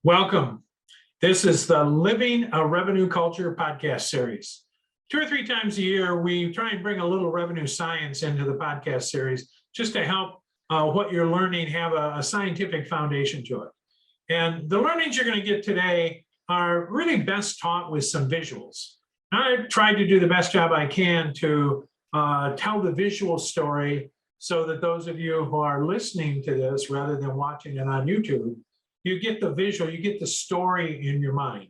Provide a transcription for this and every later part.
Welcome. This is the Living a Revenue Culture podcast series. 2 or 3 times a year, we try and bring a little revenue science into the podcast series just to help what you're learning have a scientific foundation to it. And the learnings you're going to get today are really best taught with some visuals. I've tried to do the best job I can to tell the visual story so that those of you who are listening to this rather than watching it on YouTube, you get the visual, you get the story in your mind.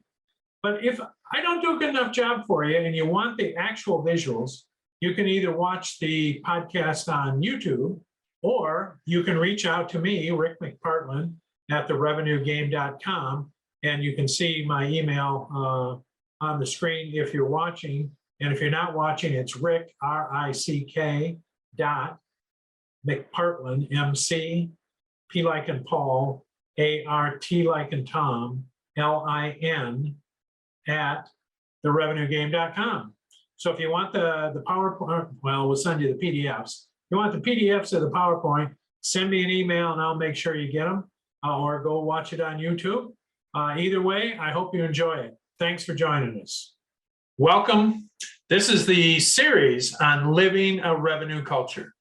But if I don't do a good enough job for you and you want the actual visuals, you can either watch the podcast on YouTube or you can reach out to me, Rick Mcpartlin, at therevenuegame.com, and you can see my email on the screen if you're watching. And if you're not watching, it's Rick, R-I-C-K, dot Mcpartlin, M-C, P like in Paul, A-R-T like in Tom, L-I-N, at therevenuegame.com. So if you want the PowerPoint, well, we'll send you the PDFs. If you want the PDFs of the PowerPoint, send me an email and I'll make sure you get them, or go watch it on YouTube. Either way, I hope you enjoy it. Thanks for joining us. Welcome. This is the series on living a revenue culture.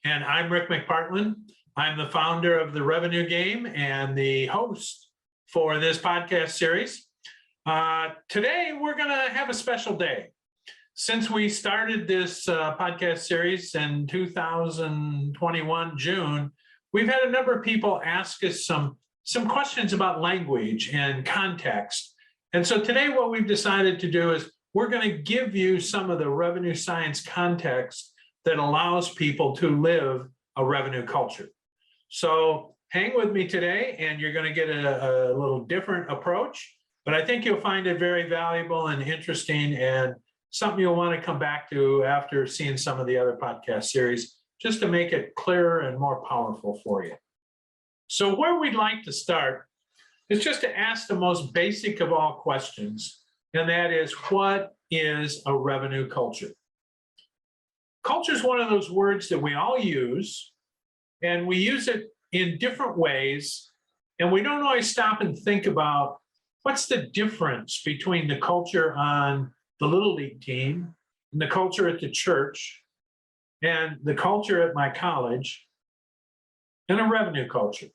And I'm Rick Mcpartlin. I'm the founder of The Revenue Game and the host for this podcast series. Today, we're going to have a special day. Since we started this podcast series in 2021, June, we've had a number of people ask us some questions about language and context. And so today, what we've decided to do is we're going to give you some of the revenue science context that allows people to live a revenue culture. So hang with me today, and you're going to get a little different approach, but I think you'll find it very valuable and interesting and something you'll want to come back to after seeing some of the other podcast series, just to make it clearer and more powerful for you. So where we'd like to start is just to ask the most basic of all questions, and that is, what is a revenue culture? Culture is one of those words that we all use, and we use it in different ways, and we don't always stop and think about what's the difference between the culture on the Little League team and the culture at the church and the culture at my college and a revenue culture.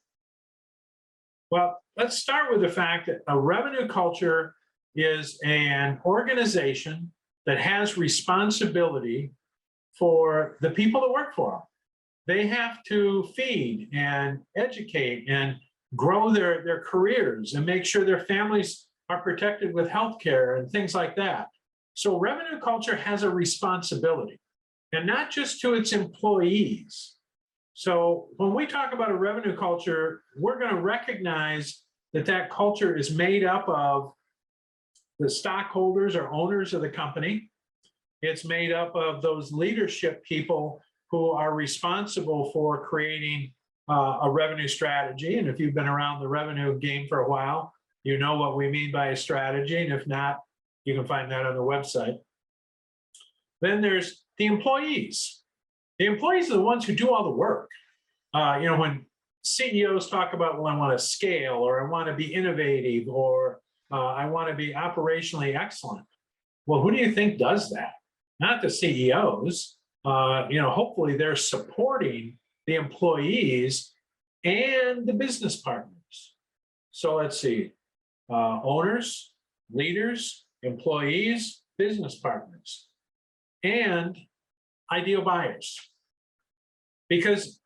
Well, let's start with the fact that a revenue culture is an organization that has responsibility for the people that work for them. They have to feed and educate and grow their careers and make sure their families are protected with healthcare and things like that. So revenue culture has a responsibility, and not just to its employees. So when we talk about a revenue culture, we're going to recognize that that culture is made up of the stockholders or owners of the company. It's made up of those leadership people who are responsible for creating a revenue strategy. And if you've been around the revenue game for a while, you know what we mean by a strategy. And if not, you can find that on the website. Then there's the employees. The employees are the ones who do all the work. When CEOs talk about, well, I want to scale, or I want to be innovative, or I want to be operationally excellent. Well, who do you think does that? Not the CEOs. Hopefully they're supporting the employees and the business partners. So let's see, owners, leaders, employees, business partners, and ideal buyers. Because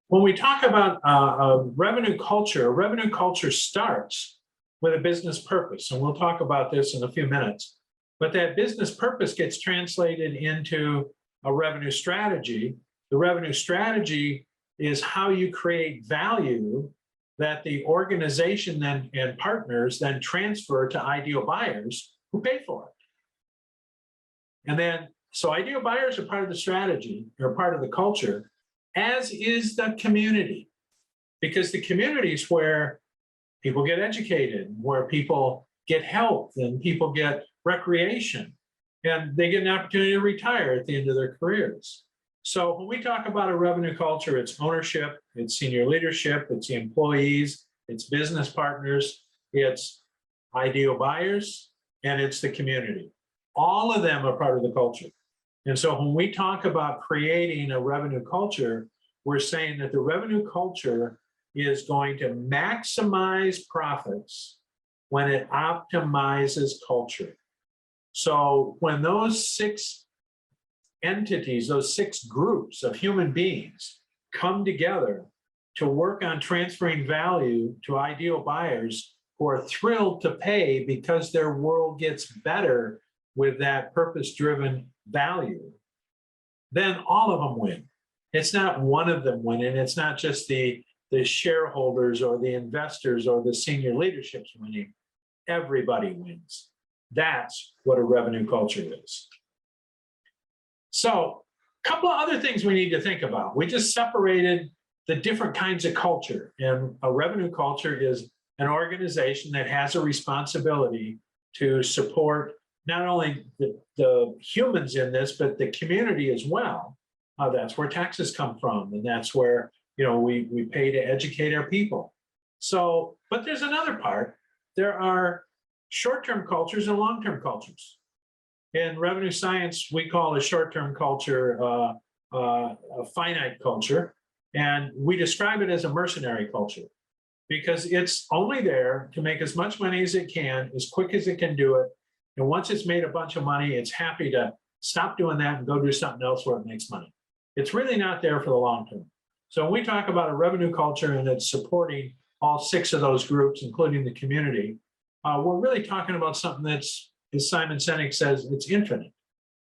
when we talk about a revenue culture starts with a business purpose. And we'll talk about this in a few minutes. But that business purpose gets translated into a revenue strategy. The revenue strategy is how you create value that the organization then and partners then transfer to ideal buyers who pay for it. And then, so ideal buyers are part of the strategy, or part of the culture, as is the community. Because the community is where people get educated, where people get health, and people get recreation, and they get an opportunity to retire at the end of their careers. So when we talk about a revenue culture, it's ownership, it's senior leadership, it's the employees, it's business partners, it's ideal buyers, and it's the community. All of them are part of the culture. And so when we talk about creating a revenue culture, we're saying that the revenue culture is going to maximize profits when it optimizes culture. So when those 6 entities, those 6 groups of human beings come together to work on transferring value to ideal buyers who are thrilled to pay because their world gets better with that purpose-driven value, then all of them win. It's not one of them winning. It's not just the shareholders or the investors or the senior leadership's winning. Everybody wins. That's what a revenue culture is. So a couple of other things we need to think about. We just separated the different kinds of culture. And a revenue culture is an organization that has a responsibility to support not only the humans in this, but the community as well. That's where taxes come from. And that's where, we pay to educate our people. So, but there's another part. There are short-term cultures and long-term cultures. In revenue science, we call a short-term culture a finite culture, and we describe it as a mercenary culture because it's only there to make as much money as it can, as quick as it can do it. And once it's made a bunch of money, it's happy to stop doing that and go do something else where it makes money. It's really not there for the long term. So when we talk about a revenue culture and it's supporting all 6 of those groups, including the community, we're really talking about something that's, as Simon Sinek says, it's infinite.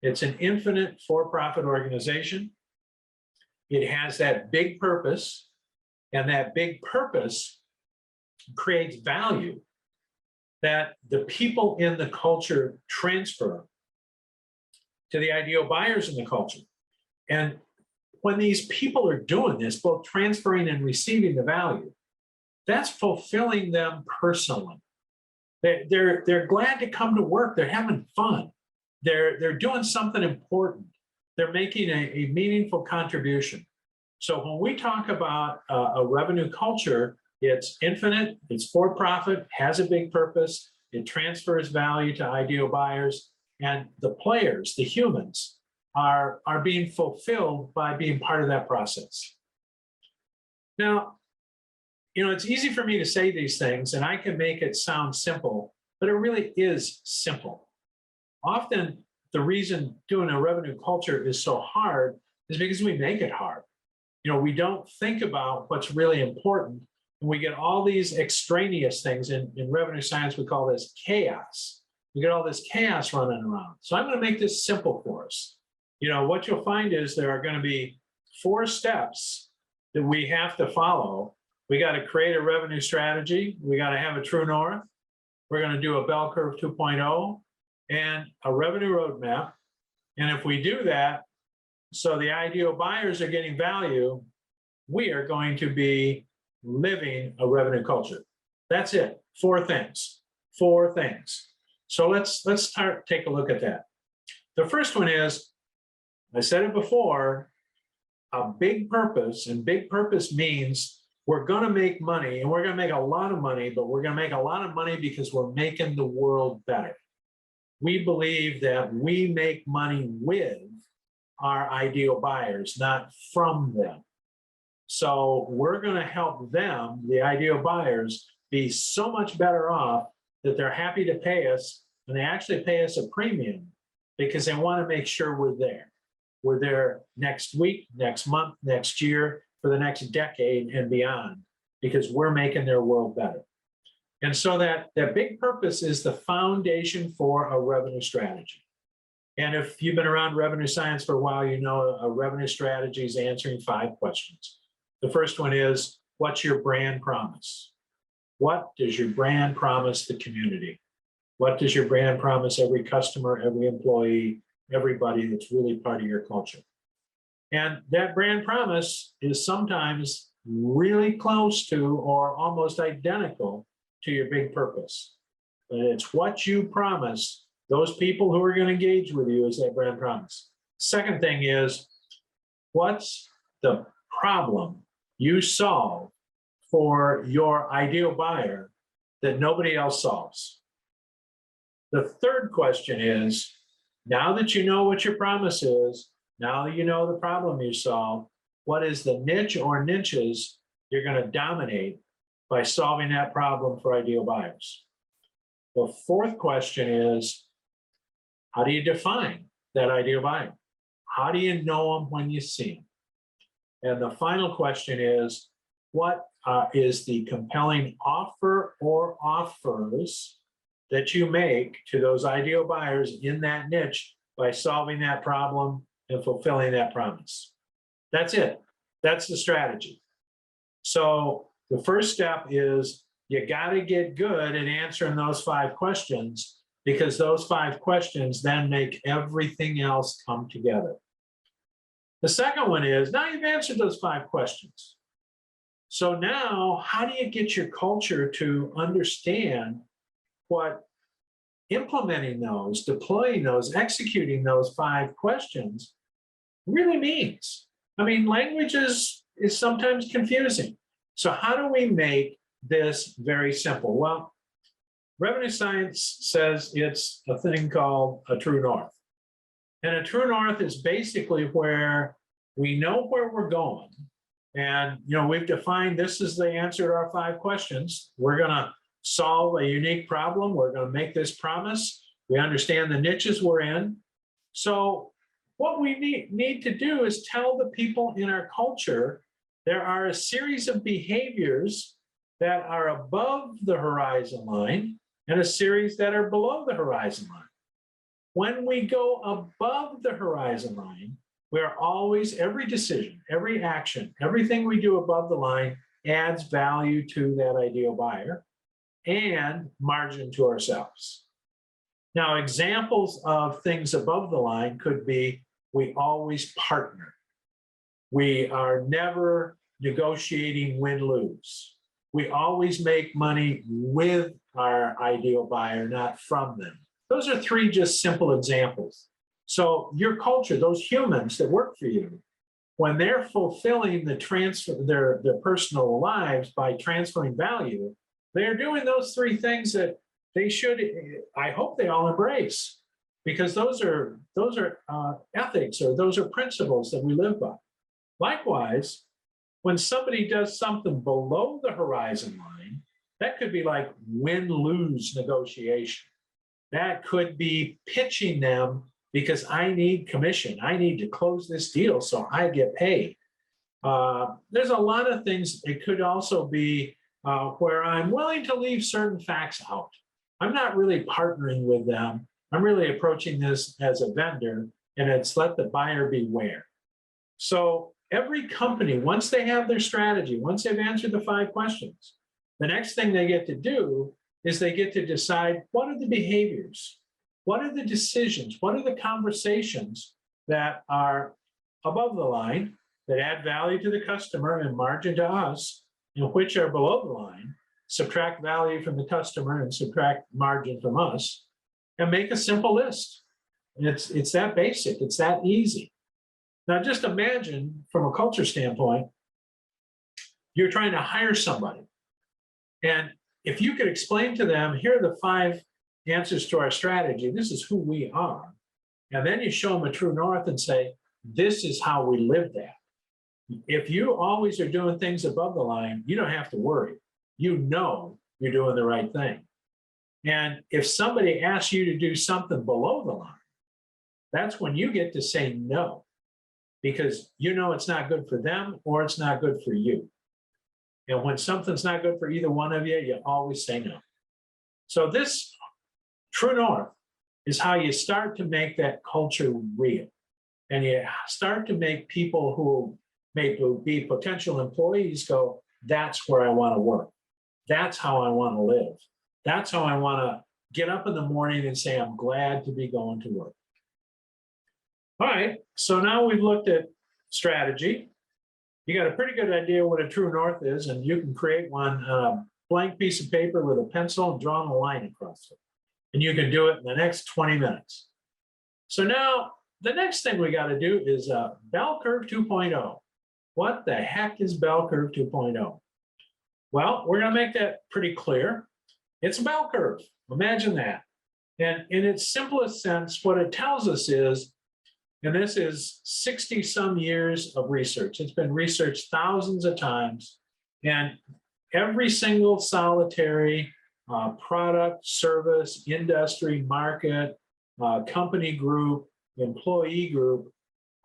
It's an infinite for-profit organization. It has that big purpose, and that big purpose creates value that the people in the culture transfer to the ideal buyers in the culture. And when these people are doing this, both transferring and receiving the value, that's fulfilling them personally. They're glad to come to work. They're having fun. They're doing something important. They're making a meaningful contribution. So when we talk about a revenue culture, it's infinite, it's for-profit, has a big purpose, it transfers value to ideal buyers, and the players, the humans, are being fulfilled by being part of that process. Now, it's easy for me to say these things, and I can make it sound simple, but it really is simple. Often, the reason doing a revenue culture is so hard is because we make it hard. We don't think about what's really important, and we get all these extraneous things. In revenue science, we call this chaos. We get all this chaos running around. So I'm going to make this simple for us. What you'll find is there are going to be 4 steps that we have to follow. We got to create a revenue strategy. We got to have a true north. We're going to do a bell curve 2.0 and a revenue roadmap. And if we do that, so the ideal buyers are getting value, we are going to be living a revenue culture. That's it. 4 things. 4 things. So let's take a look at that. The first one is, I said it before, a big purpose, and big purpose means we're going to make money, and we're going to make a lot of money, but we're going to make a lot of money because we're making the world better. We believe that we make money with our ideal buyers, not from them. So we're going to help them, the ideal buyers, be so much better off that they're happy to pay us, and they actually pay us a premium because they want to make sure we're there. We're there next week, next month, next year, for the next decade and beyond, because we're making their world better. And so that big purpose is the foundation for a revenue strategy. And if you've been around revenue science for a while, a revenue strategy is answering 5 questions. The first one is, what's your brand promise? What does your brand promise the community? What does your brand promise every customer, every employee, everybody that's really part of your culture? And that brand promise is sometimes really close to or almost identical to your big purpose. But it's what you promise those people who are going to engage with you is that brand promise. Second thing is, what's the problem you solve for your ideal buyer that nobody else solves. The third question is, now that you know what your promise is, now that you know the problem you solve, what is the niche or niches you're going to dominate by solving that problem for ideal buyers? The fourth question is, how do you define that ideal buyer? How do you know them when you see them? And the final question is, what is the compelling offer or offers that you make to those ideal buyers in that niche by solving that problem and fulfilling that promise? That's it. That's the strategy. So the first step is you got to get good at answering those 5 questions, because those 5 questions then make everything else come together. The second one is, now you've answered those 5 questions. So now, how do you get your culture to understand what implementing those, deploying those, executing those 5 questions really means? I mean, language is sometimes confusing. So how do we make this very simple? Well, revenue science says it's a thing called a true north. And a true north is basically where we know where we're going. And, we've defined this is the answer to our 5 questions. We're going to solve a unique problem. We're going to make this promise. We understand the niches we're in. So what we need to do is tell the people in our culture there are a series of behaviors that are above the horizon line and a series that are below the horizon line. When we go above the horizon line, we're always, every decision, every action, everything we do above the line adds value to that ideal buyer and margin to ourselves. Now, examples of things above the line could be, we always partner. We are never negotiating win-lose. We always make money with our ideal buyer, not from them. Those are 3 just simple examples. So your culture, those humans that work for you, when they're fulfilling their personal lives by transferring value, they're doing those 3 things that they should, I hope they all embrace, because those are ethics, or those are principles that we live by. Likewise, when somebody does something below the horizon line, that could be like win-lose negotiation. That could be pitching them because I need commission. I need to close this deal so I get paid. There's a lot of things. It could also be where I'm willing to leave certain facts out. I'm not really partnering with them. I'm really approaching this as a vendor, and it's let the buyer beware. So every company, once they have their strategy, once they've answered the 5 questions, the next thing they get to do is they get to decide, what are the behaviors? What are the decisions? What are the conversations that are above the line, that add value to the customer and margin to us, and which are below the line, subtract value from the customer and subtract margin from us, and make a simple list. And it's that basic, it's that easy. Now, just imagine from a culture standpoint, you're trying to hire somebody. And if you could explain to them, here are the 5 answers to our strategy, this is who we are. And then you show them a true north and say, this is how we live that. If you always are doing things above the line, you don't have to worry. You know you're doing the right thing. And if somebody asks you to do something below the line, that's when you get to say no, because you know it's not good for them or it's not good for you. And when something's not good for either one of you, you always say no. So this true north is how you start to make that culture real. And you start to make people who may be potential employees go, that's where I want to work. That's how I want to live. That's how I want to get up in the morning and say, I'm glad to be going to work. All right, so now we've looked at strategy. You got a pretty good idea what a true north is, and you can create one blank piece of paper with a pencil and draw a line across it. And you can do it in the next 20 minutes. So now the next thing we got to do is bell curve 2.0. What the heck is bell curve 2.0? Well, we're going to make that pretty clear. It's a bell curve. Imagine that. And in its simplest sense, what it tells us is, and this is 60 some years of research. It's been researched thousands of times, and every single solitary product, service, industry, market, company group, employee group,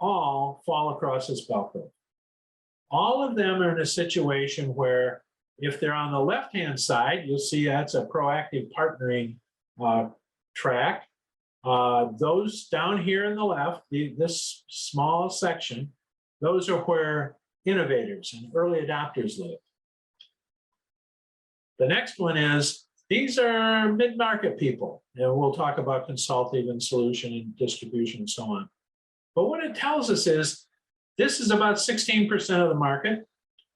all fall across this bell curve. All of them are in a situation where if they're on the left-hand side, you'll see that's a proactive partnering track. Those down here in the left, this small section, those are where innovators and early adopters live. The next one is, these are mid-market people. And we'll talk about consulting and solution and distribution and so on. But what it tells us is, this is about 16% of the market.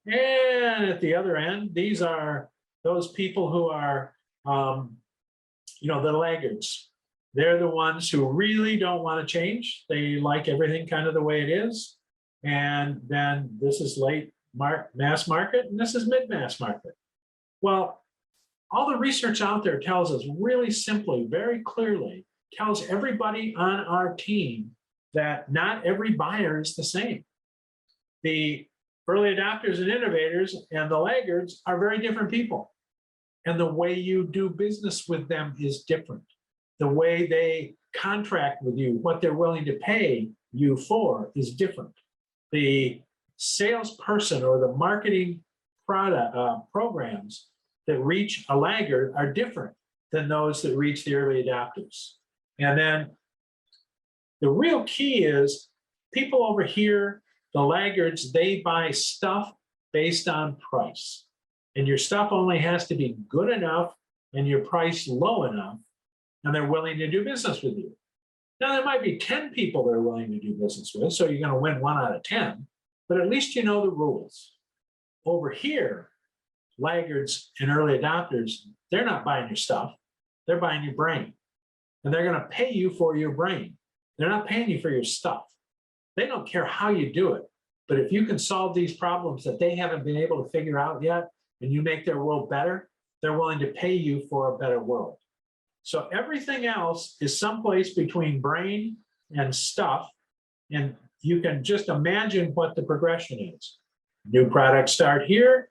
And at the other end, these are those people who are, the laggards. They're the ones who really don't want to change. They like everything kind of the way it is. And then this is mass market, and this is mid-mass market. Well, all the research out there tells us really simply, very clearly, tells everybody on our team that not every buyer is the same. The early adopters and innovators and the laggards are very different people. And the way you do business with them is different. The way they contract with you, what they're willing to pay you for is different. The salesperson or the marketing programs that reach a laggard are different than those that reach the early adopters. And then the real key is people over here, the laggards, they buy stuff based on price. And your stuff only has to be good enough and your price low enough, and they're willing to do business with you. Now, there might be 10 people they're willing to do business with, so you're going to win 1 out of 10, but at least you know the rules. Over here, laggards and early adopters, they're not buying your stuff, they're buying your brain. And they're going to pay you for your brain. They're not paying you for your stuff. They don't care how you do it, but if you can solve these problems that they haven't been able to figure out yet, and you make their world better, they're willing to pay you for a better world. So everything else is someplace between brain and stuff, and you can just imagine what the progression is. New products start here,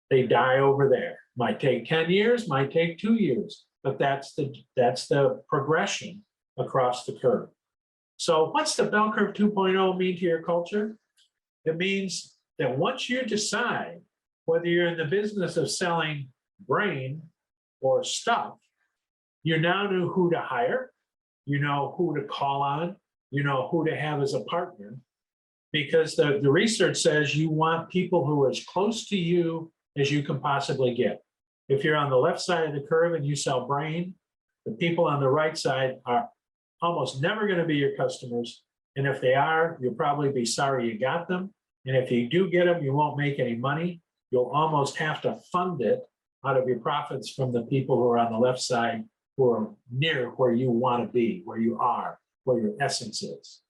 they die over there. Might take 10 years, might take 2 years, but that's the progression across the curve. So what's the bell curve 2.0 mean to your culture? It means that once you decide whether you're in the business of selling brain or stuff, you now know who to hire, you know who to call on, you know who to have as a partner, because the research says you want people who are as close to you as you can possibly get. If you're on the left side of the curve and you sell brain, the people on the right side are almost never going to be your customers. And if they are, you'll probably be sorry you got them. And if you do get them, you won't make any money. You'll almost have to fund it out of your profits from the people who are on the left side, who are near where you want to be, where you are, where your essence is.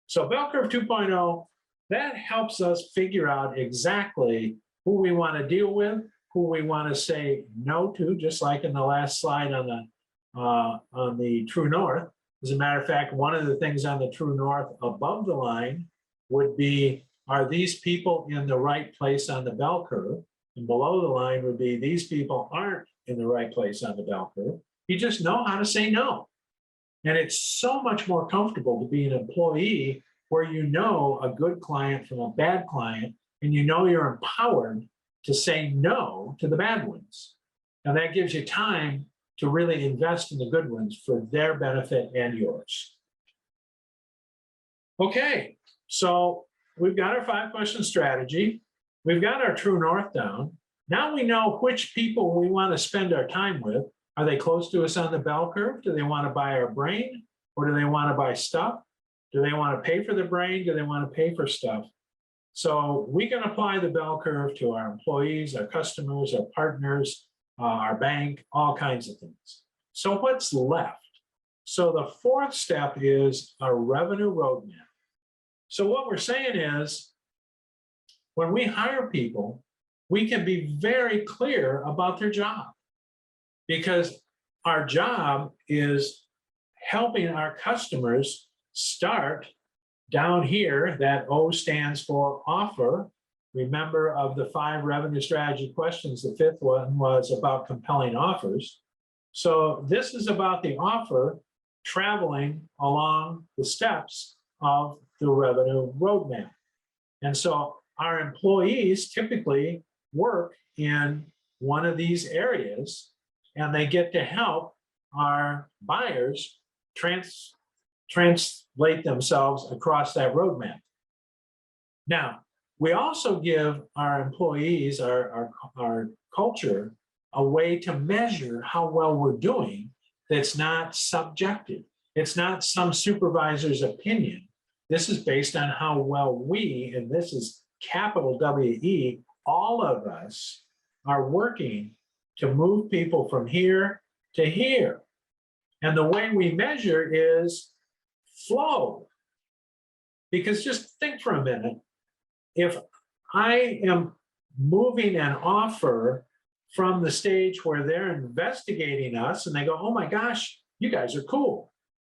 So bell curve 2.0, that helps us figure out exactly who we want to deal with, who we want to say no to, just like in the last slide on the true north. As a matter of fact, one of the things on the true north above the line would be, are these people in the right place on the bell curve? And below the line would be, these people aren't in the right place on the bell curve. You just know how to say no. And it's so much more comfortable to be an employee where you know a good client from a bad client, and you know you're empowered to say no to the bad ones. And that gives you time to really invest in the good ones for their benefit and yours. Okay, so we've got our 5-question strategy. We've got our true north down. Now we know which people we want to spend our time with. Are they close to us on the bell curve? Do they want to buy our brain, or do they want to buy stuff? Do they want to pay for the brain? Do they want to pay for stuff? So we can apply the bell curve to our employees, our customers, our partners, our bank, all kinds of things. So what's left? So the 4th step is a revenue roadmap. So what we're saying is, when we hire people, we can be very clear about their job. because our job is helping our customers start down here. That O stands for offer. Remember, of the 5 revenue strategy questions, the 5th one was about compelling offers. So this is about the offer traveling along the steps of the revenue roadmap. And so our employees typically work in one of these areas, and they get to help our buyers translate themselves across that roadmap. Now, we also give our employees, our culture, a way to measure how well we're doing that's not subjective. It's not some supervisor's opinion. This is based on how well we, and this is capital W-E, all of us are working to move people from here to here. And the way we measure is flow. Because just think for a minute, if I am moving an offer from the stage where they're investigating us and they go, oh my gosh, you guys are cool.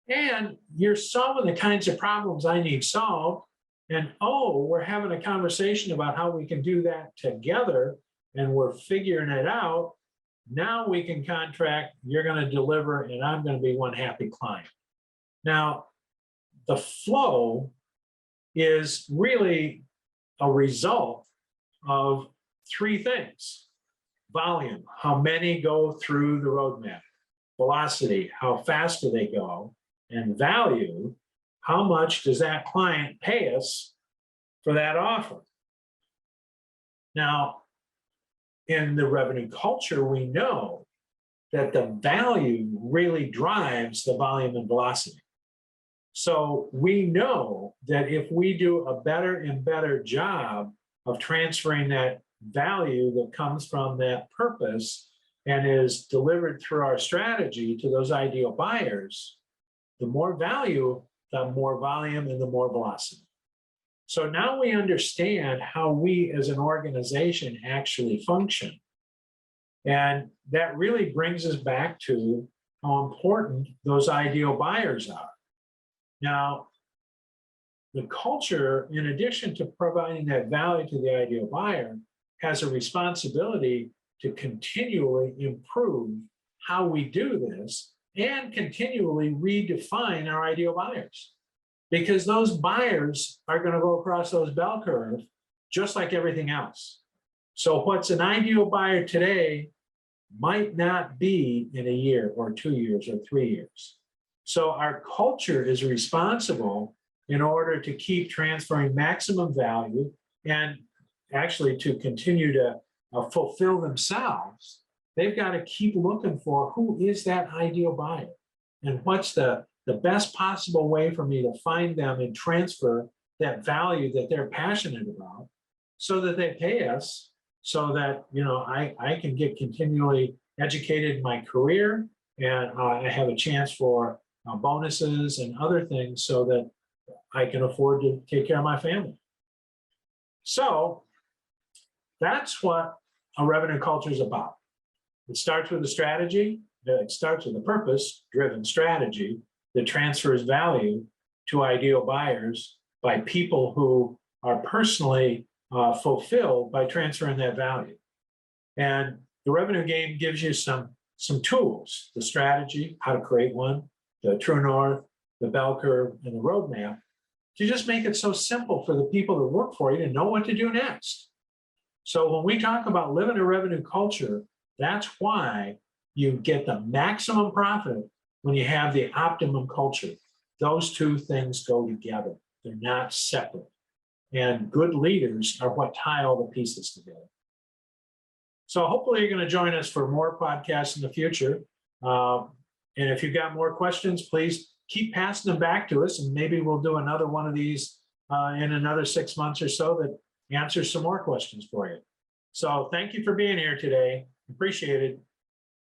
And you're solving the kinds of problems I need solved. And oh, we're having a conversation about how we can do that together and we're figuring it out. Now we can contract, you're going to deliver, and I'm going to be one happy client. Now, the flow is really a result of 3 things. Volume, how many go through the roadmap. Velocity, how fast do they go? And value, how much does that client pay us for that offer? Now, in the revenue culture, we know that the value really drives the volume and velocity. So we know that if we do a better and better job of transferring that value that comes from that purpose and is delivered through our strategy to those ideal buyers, the more value, the more volume, and the more velocity. So now we understand how we as an organization actually function. And that really brings us back to how important those ideal buyers are. Now, the culture, in addition to providing that value to the ideal buyer, has a responsibility to continually improve how we do this and continually redefine our ideal buyers. Because those buyers are going to go across those bell curves just like everything else. So what's an ideal buyer today might not be in a year or 2 years or 3 years. So our culture is responsible in order to keep transferring maximum value and actually to continue to fulfill themselves. They've got to keep looking for who is that ideal buyer and what's the best possible way for me to find them and transfer that value that they're passionate about so that they pay us, so that I can get continually educated in my career and I have a chance for bonuses and other things so that I can afford to take care of my family. So that's what a revenue culture is about. It starts with a strategy. It starts with a purpose-driven strategy that transfers value to ideal buyers by people who are personally fulfilled by transferring that value. And the revenue game gives you some tools: the strategy, how to create one, the true north, the bell curve, and the roadmap, to just make it so simple for the people that work for you to know what to do next. So when we talk about living a revenue culture, that's why you get the maximum profit when you have the optimum culture. Those 2 things go together. They're not separate. And good leaders are what tie all the pieces together. So hopefully you're going to join us for more podcasts in the future. And if you've got more questions, please keep passing them back to us, and maybe we'll do another one of these in another 6 months or so that answers some more questions for you. So thank you for being here today. Appreciate it.